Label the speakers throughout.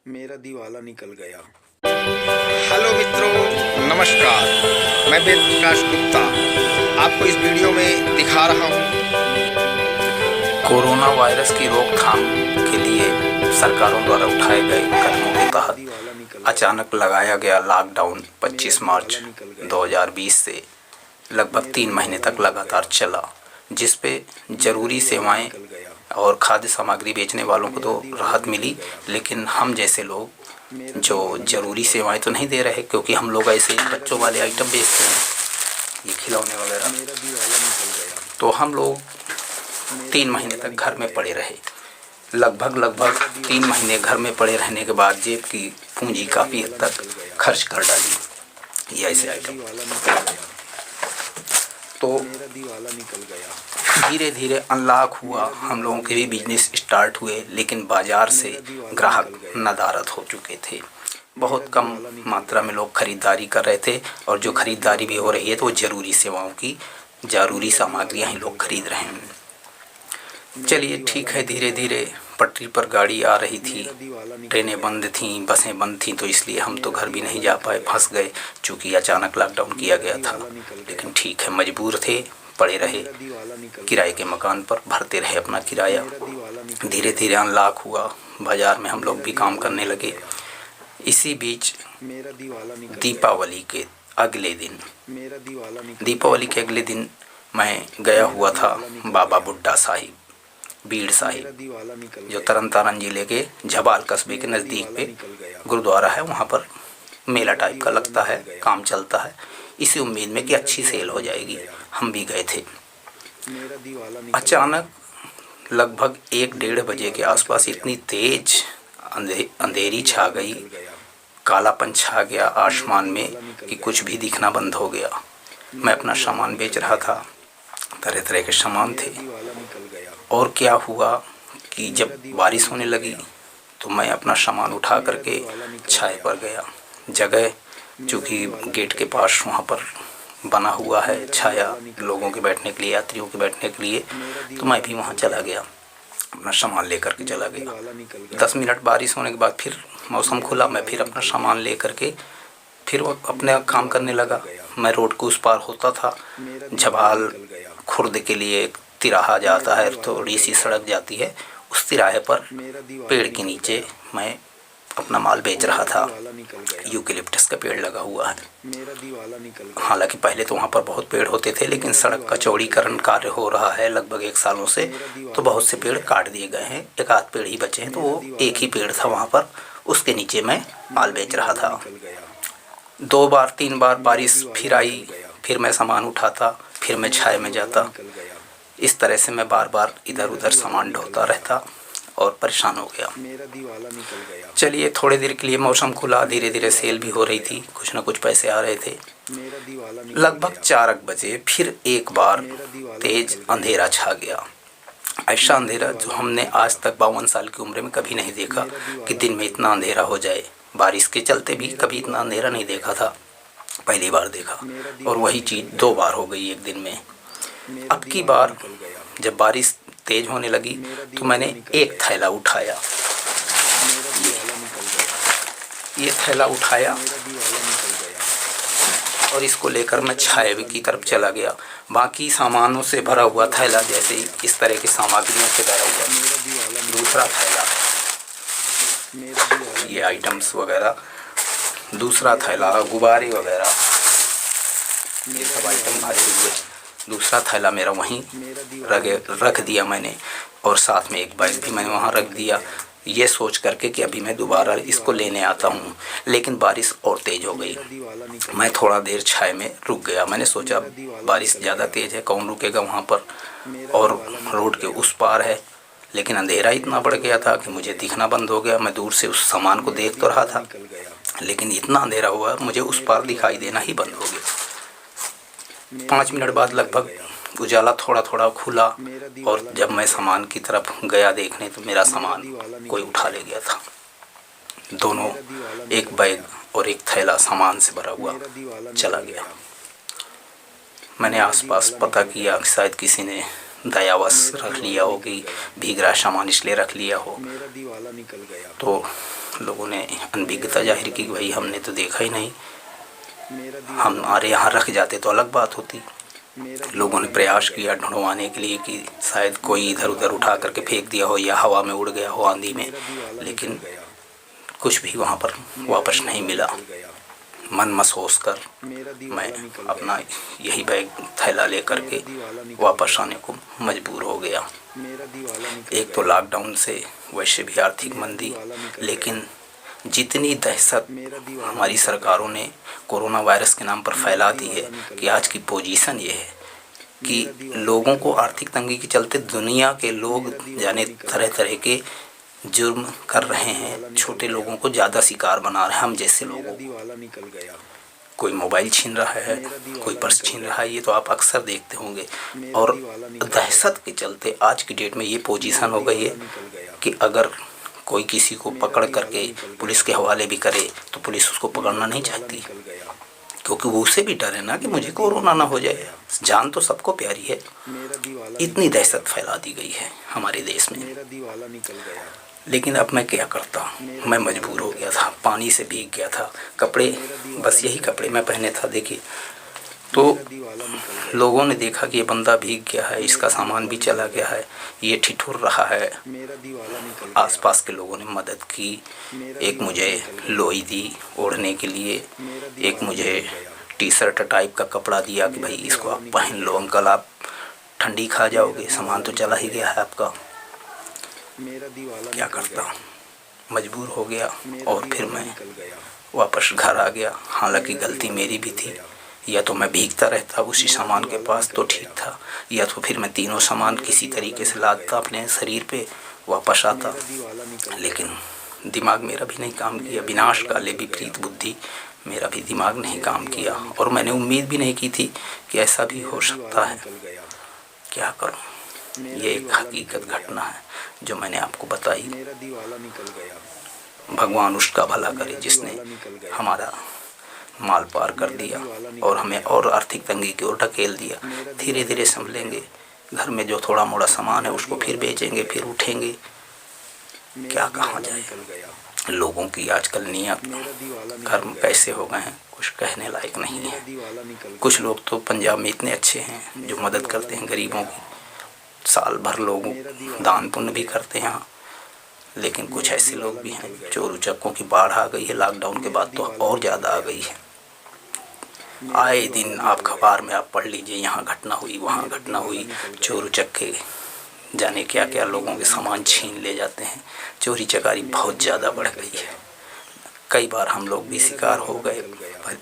Speaker 1: मेरा दिवाला निकल गया।
Speaker 2: हेलो मित्रों, नमस्कार। मैं वेद प्रकाश गुप्ता आपको इस वीडियो में दिखा रहा हूँ कोरोना वायरस की रोकथाम के लिए सरकारों द्वारा उठाए गए कदमों के तहत अचानक लगाया गया लॉकडाउन 25 मार्च 2020 से लगभग 3 महीने तक लगातार चला, जिस पे जरूरी सेवाएं और खाद्य सामग्री बेचने वालों को तो राहत मिली, लेकिन हम जैसे लोग जो ज़रूरी सेवाएं तो नहीं दे रहे, क्योंकि हम लोग ऐसे बच्चों वाले आइटम बेचते हैं, ये खिलौने वगैरह। तो हम लोग 3 महीने तक घर में पड़े रहे। लगभग 3 महीने घर में पड़े रहने के बाद जेब की पूंजी काफ़ी हद तक खर्च कर डाली ये ऐसे आइटम। तो धीरे धीरे अनलॉक हुआ, हम लोगों के भी बिजनेस स्टार्ट हुए, लेकिन बाज़ार से ग्राहक नदारद हो चुके थे। बहुत कम मात्रा में लोग ख़रीदारी कर रहे थे, और जो ख़रीदारी भी हो रही है तो वो ज़रूरी सेवाओं की ज़रूरी सामग्रियाँ ही लोग खरीद रहे हैं। चलिए ठीक है, धीरे धीरे पटरी पर गाड़ी आ रही थी, ट्रेनें बंद थीं, बसें बंद थीं, तो इसलिए हम तो घर भी नहीं जा पाए, फंस गए, चूँकि अचानक लॉकडाउन किया गया था। लेकिन ठीक है, मजबूर थे, पड़े रहे किराए के मकान पर, भरते रहे अपना किराया। धीरे धीरे अनलॉक हुआ, बाज़ार में हम लोग भी काम करने लगे। इसी बीच दीपावली के अगले दिन मैं गया हुआ था बाबा बुड्ढा साहिब, बीड़ साहिब, जो तरन तारण जिले के झबाल कस्बे के नज़दीक पे गुरुद्वारा है। वहाँ पर मेला टाइप का लगता है, काम चलता है, इसी उम्मीद में कि अच्छी सेल हो जाएगी। हम भी गए थे। अचानक लगभग 1-1:30 बजे के आसपास इतनी तेज अंधेरी छा गई, कालापन छा गया आसमान में कि कुछ भी दिखना बंद हो गया। मैं अपना सामान बेच रहा था, तरह तरह के सामान थे। और क्या हुआ कि जब बारिश होने लगी तो मैं अपना सामान उठा करके छाए पर गया। जगह चूँकि गेट के पास वहाँ पर बना हुआ है छाया लोगों के बैठने के लिए, यात्रियों के बैठने के लिए, तो मैं भी वहाँ चला गया, अपना सामान लेकर के चला गया। 10 मिनट बारिश होने के बाद फिर मौसम खुला, मैं फिर अपना सामान लेकर के फिर अपने काम करने लगा। मैं रोड को उस पार होता था, झबाल खुर्द के लिए एक तिराहा जाता है, थोड़ी सी सड़क जाती है, उस तिराहे पर पेड़ के नीचे मैं अपना माल बेच रहा था। यूकेलिप्टस का पेड़ लगा हुआ है। हालांकि पहले तो वहाँ पर बहुत पेड़ होते थे, लेकिन सड़क का चौड़ीकरण कार्य हो रहा है लगभग 1 सालों से, तो बहुत से पेड़ काट दिए गए हैं, 1-8 पेड़ ही बचे हैं। तो वो एक ही पेड़ था वहाँ पर, उसके नीचे मैं माल बेच रहा था। 2-3 बार बारिश फिर आई, फिर मैं सामान उठाता, फिर मैं छाए में जाता। इस तरह से मैं बार इधर उधर सामान ढोता रहता और परेशान हो गया। चलिए थोड़ी देर के लिए मौसम खुला, धीरे धीरे सेल भी हो रही थी, कुछ न कुछ पैसे आ रहे थे। लगभग 4 बजे फिर एक बार तेज अंधेरा छा गया। ऐसा अंधेरा जो हमने आज तक 52 साल की उम्र में कभी नहीं देखा कि दिन में इतना अंधेरा हो जाए। बारिश के चलते भी कभी इतना अंधेरा नहीं देखा था, पहली बार देखा। और वही चीज़ 2 बार हो गई एक दिन में। अब की बार जब बारिश तेज होने लगी तो मैंने एक थैला उठाया, ये थैला उठाया और इसको लेकर मैं छाए की तरफ चला गया। बाकी सामानों से भरा हुआ थैला, जैसे इस तरह की सामग्रियों से भरा हुआ दूसरा थैला, ये आइटम्स वगैरह, दूसरा थैला, गुब्बारे वगैरह, ये सब आइटम भरे हुए। दूसरा थैला मेरा वहीं रख दिया मैंने, और साथ में एक बैग भी मैंने वहाँ रख दिया, ये सोच करके कि अभी मैं दोबारा इसको लेने आता हूँ। लेकिन बारिश और तेज़ हो गई। मैं थोड़ा देर छाए में रुक गया। मैंने सोचा बारिश ज़्यादा तेज़ है, कौन रुकेगा वहाँ पर, और रोड के उस पार है। लेकिन अंधेरा इतना बढ़ गया था कि मुझे दिखना बंद हो गया। मैं दूर से उस सामान को देख तो रहा था, लेकिन इतना अंधेरा हुआ मुझे उस पार दिखाई देना ही बंद हो गया। 5 मिनट बाद लगभग उजाला थोड़ा थोड़ा खुला, और जब मैं सामान की तरफ गया देखने तो मेरा सामान कोई उठा ले गया था। दोनों, एक बैग और एक थैला सामान से भरा हुआ चला गया। मैंने आसपास पता किया, शायद किसी ने दयावश रख लिया हो कि भीग रहा सामान इसलिए रख लिया हो। तो लोगों ने अनभिज्ञता जाहिर की कि भाई हमने तो देखा ही नहीं, हमारे यहाँ रख जाते तो अलग बात होती। लोगों ने प्रयास किया ढूंढवाने के लिए कि शायद कोई इधर उधर उठा करके फेंक दिया हो या हवा में उड़ गया हो आंधी में, लेकिन कुछ भी वहाँ पर वापस नहीं मिला। मन महसूस कर मैं अपना यही बैग थैला लेकर के वापस आने को मजबूर हो गया। एक तो लॉकडाउन से वैसे भी आर्थिक मंदी, लेकिन जितनी दहशत हमारी सरकारों ने कोरोना वायरस के नाम पर फैला दी है कि आज की पोजीशन ये है कि लोगों को आर्थिक तंगी के चलते दुनिया के लोग जाने तरह तरह के जुर्म कर रहे हैं, छोटे लोगों को ज़्यादा शिकार बना रहे हैं, हम जैसे लोगों को। कोई मोबाइल छीन रहा है, कोई पर्स छीन रहा है, ये तो आप अक्सर देखते होंगे। और दहशत के चलते आज की डेट में ये पोजीशन हो गई है कि अगर कोई किसी को पकड़ करके पुलिस के हवाले भी करे तो पुलिस उसको पकड़ना नहीं चाहती, क्योंकि वो उससे भी डर है ना कि मुझे कोरोना ना हो जाए। जान तो सबको प्यारी है। इतनी दहशत फैला दी गई है हमारे देश में। लेकिन अब मैं क्या करता, मैं मजबूर हो गया था, पानी से भीग गया था, कपड़े बस यही कपड़े मैं पहने था। देखिए, तो लोगों ने देखा कि ये बंदा भीग गया है, इसका सामान भी चला गया है, ये ठिठुर रहा है। आसपास के लोगों ने मदद की, एक मुझे लोई दी ओढ़ने के लिए, एक मुझे टी शर्ट टाइप का कपड़ा दिया कि भाई इसको आप पहन लो अंकल, आप ठंडी खा जाओगे, सामान तो चला ही गया है आपका। क्या करता, मजबूर हो गया और फिर मैं वापस घर आ गया। हालांकि गलती मेरी भी थी, या तो मैं भीगता रहता उसी सामान के पास तो ठीक था, या तो फिर मैं तीनों सामान किसी तरीके से लादता अपने शरीर पे वापस आता। लेकिन दिमाग मेरा भी नहीं काम किया, विनाश काले विपरीत बुद्धि, मेरा भी दिमाग नहीं काम किया। और मैंने उम्मीद भी नहीं की थी कि ऐसा भी हो सकता है। क्या करूं, ये एक हकीकत घटना है जो मैंने आपको बताई। भगवान उसका भला करे जिसने हमारा माल पार कर दिया और हमें और आर्थिक तंगी की ओर ढकेल दिया। धीरे धीरे संभलेंगे, घर में जो थोड़ा मोड़ा सामान है उसको फिर बेचेंगे, फिर उठेंगे। क्या कहा जाए, लोगों की आजकल नियत कर्म कैसे हो गए हैं कुछ कहने लायक नहीं है। कुछ लोग तो पंजाब में इतने अच्छे हैं जो मदद करते हैं गरीबों की, साल भर लोगों दान पुण्य भी करते हैं। लेकिन कुछ ऐसे लोग भी हैं, चोर उचक्कों की बाढ़ आ गई है लॉकडाउन के बाद तो और ज़्यादा आ गई है। आए दिन आप अखबार में आप पढ़ लीजिए, यहाँ घटना हुई, वहाँ घटना हुई, चोर उचक्के जाने क्या क्या लोगों के सामान छीन ले जाते हैं। चोरी चकारी बहुत ज़्यादा बढ़ गई है। कई बार हम लोग भी शिकार हो गए,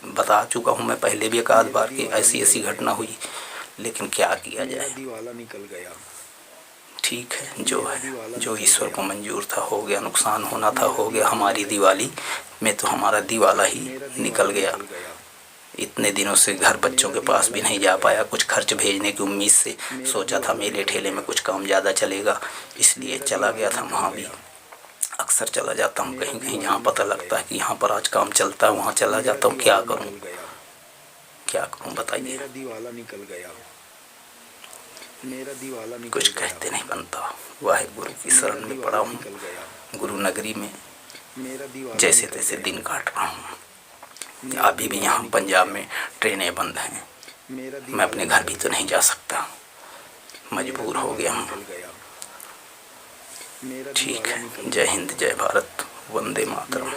Speaker 2: बता चुका हूँ मैं पहले भी एक आध बार कि ऐसी ऐसी घटना हुई, लेकिन क्या किया जाए। ठीक है, जो है, जो ईश्वर को मंजूर था हो गया, नुकसान होना था हो गया। हमारी दिवाली में तो हमारा दिवाला ही निकल गया। इतने दिनों से घर बच्चों के पास भी नहीं जा पाया, कुछ खर्च भेजने की उम्मीद से सोचा था मेले ठेले में कुछ काम ज़्यादा चलेगा, इसलिए चला गया था। वहाँ भी अक्सर चला जाता हूँ, कहीं कहीं जहाँ पता लगता है कि यहाँ पर आज काम चलता है वहाँ चला जाता हूँ। क्या करूँ, क्या करूँ बताइए। कुछ कहते नहीं बनता। वाहेगुरु की शरण में पड़ा हूँ, गुरु नगरी में जैसे तैसे दिन काट रहा हूँ। अभी भी यहाँ पंजाब में ट्रेनें बंद हैं, मैं अपने घर भी तो नहीं जा सकता, मजबूर हो गया हूँ। ठीक है, जय हिंद, जय भारत, वंदे मातरम।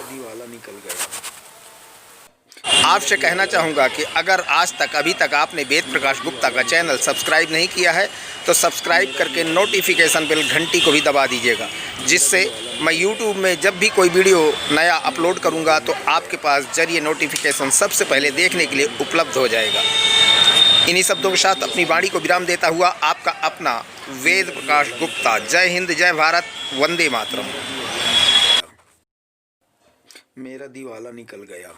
Speaker 1: आपसे कहना चाहूँगा कि अगर आज तक अभी तक आपने वेद प्रकाश गुप्ता का चैनल सब्सक्राइब नहीं किया है तो सब्सक्राइब करके नोटिफिकेशन बेल घंटी को भी दबा दीजिएगा, जिससे मैं YouTube में जब भी कोई वीडियो नया अपलोड करूँगा तो आपके पास जरिए नोटिफिकेशन सबसे पहले देखने के लिए उपलब्ध हो जाएगा। इन्हीं शब्दों के साथ अपनी वाणी को विराम देता हुआ आपका अपना वेद प्रकाश गुप्ता। जय हिंद, जय भारत, वंदे मातरम।
Speaker 3: मेरा दिवाला निकल गया।